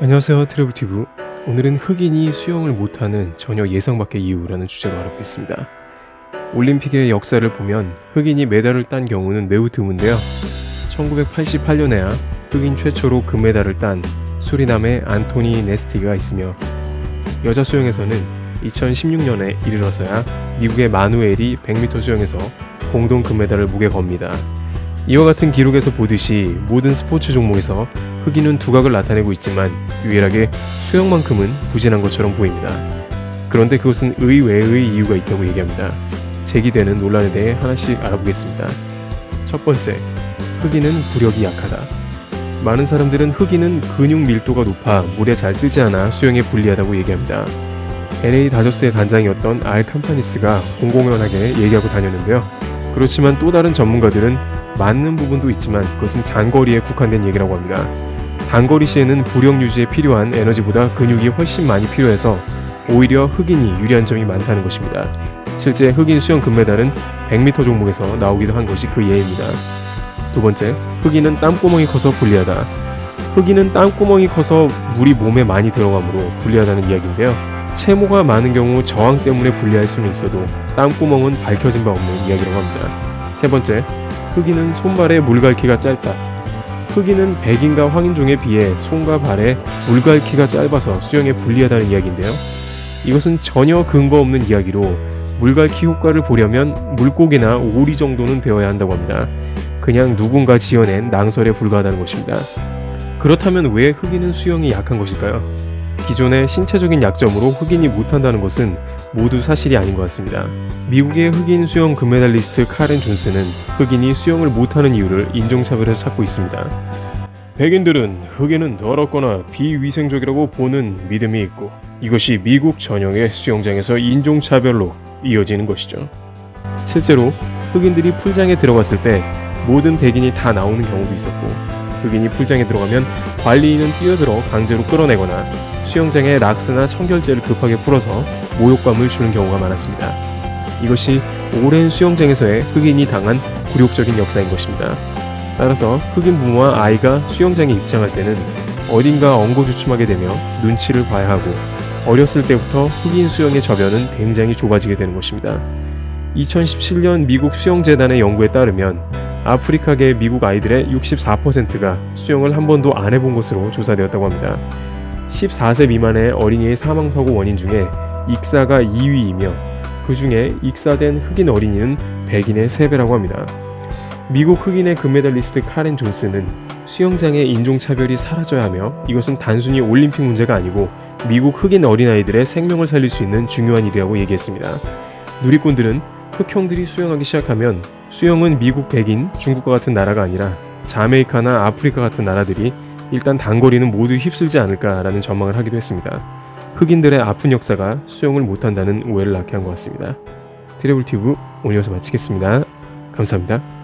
안녕하세요, 트래블튜브. 오늘은 흑인이 수영을 못하는 전혀 예상 밖의 이유라는 주제로 알아보겠습니다. 올림픽의 역사를 보면 흑인이 메달을 딴 경우는 매우 드문데요. 1988년에야 흑인 최초로 금메달을 딴 수리남의 안토니 네스티가 있으며, 여자 수영에서는 2016년에 이르러서야 미국의 마누엘이 100m 수영에서 공동 금메달을 목에 겁니다. 이와 같은 기록에서 보듯이 모든 스포츠 종목에서 흑인은 두각을 나타내고 있지만 유일하게 수영만큼은 부진한 것처럼 보입니다. 그런데 그것은 의외의 이유가 있다고 얘기합니다. 제기되는 논란에 대해 하나씩 알아보겠습니다. 첫 번째, 흑인은 부력이 약하다. 많은 사람들은 흑인은 근육 밀도가 높아 물에 잘 뜨지 않아 수영에 불리하다고 얘기합니다. LA 다저스의 단장이었던 알 캄파니스가 공공연하게 얘기하고 다녔는데요. 그렇지만 또 다른 전문가들은 맞는 부분도 있지만 그것은 장거리에 국한된 얘기라고 합니다. 단거리 시에는 부력 유지에 필요한 에너지보다 근육이 훨씬 많이 필요해서 오히려 흑인이 유리한 점이 많다는 것입니다. 실제 흑인 수영 금메달은 100m 종목에서 나오기도 한 것이 그 예입니다. 두 번째, 흑인은 땀구멍이 커서 불리하다. 흑인은 땀구멍이 커서 물이 몸에 많이 들어가므로 불리하다는 이야기인데요. 체모가 많은 경우 저항 때문에 불리할 수는 있어도 땀구멍은 밝혀진 바 없는 이야기라고 합니다. 세 번째, 흑인은 손발의 물갈퀴가 짧다. 흑인은 백인과 황인종에 비해 손과 발의 물갈퀴가 짧아서 수영에 불리하다는 이야기인데요. 이것은 전혀 근거 없는 이야기로 물갈퀴 효과를 보려면 물고기나 오리 정도는 되어야 한다고 합니다. 그냥 누군가 지어낸 낭설에 불과하다는 것입니다. 그렇다면 왜 흑인은 수영이 약한 것일까요? 기존의 신체적인 약점으로 흑인이 못한다는 것은 모두 사실이 아닌 것 같습니다. 미국의 흑인 수영 금메달리스트 카렌 존스는 흑인이 수영을 못하는 이유를 인종차별에서 찾고 있습니다. 백인들은 흑인은 더럽거나 비위생적이라고 보는 믿음이 있고, 이것이 미국 전역의 수영장에서 인종차별로 이어지는 것이죠. 실제로 흑인들이 풀장에 들어갔을 때 모든 백인이 다 나오는 경우도 있었고, 흑인이 풀장에 들어가면 관리인은 뛰어들어 강제로 끌어내거나 수영장에 락스나 청결제를 급하게 풀어서 모욕감을 주는 경우가 많았습니다. 이것이 오랜 수영장에서의 흑인이 당한 굴욕적인 역사인 것입니다. 따라서 흑인 부모와 아이가 수영장에 입장할 때는 어딘가 엉거주춤하게 되며 눈치를 봐야 하고, 어렸을 때부터 흑인 수영의 저변은 굉장히 좁아지게 되는 것입니다. 2017년 미국 수영재단의 연구에 따르면 아프리카계 미국 아이들의 64%가 수영을 한 번도 안 해본 것으로 조사되었다고 합니다. 14세 미만의 어린이의 사망사고 원인 중에 익사가 2위이며 그 중에 익사된 흑인 어린이는 백인의 3배라고 합니다. 미국 흑인의 금메달리스트 카렌 존스는 수영장의 인종차별이 사라져야 하며 이것은 단순히 올림픽 문제가 아니고 미국 흑인 어린아이들의 생명을 살릴 수 있는 중요한 일이라고 얘기했습니다. 누리꾼들은 흑형들이 수영하기 시작하면 수영은 미국 백인, 중국과 같은 나라가 아니라 자메이카나 아프리카 같은 나라들이 일단 단거리는 모두 휩쓸지 않을까라는 전망을 하기도 했습니다. 흑인들의 아픈 역사가 수영을 못한다는 오해를 낳게 한 것 같습니다. 트래블튜브 오늘 여기서 마치겠습니다. 감사합니다.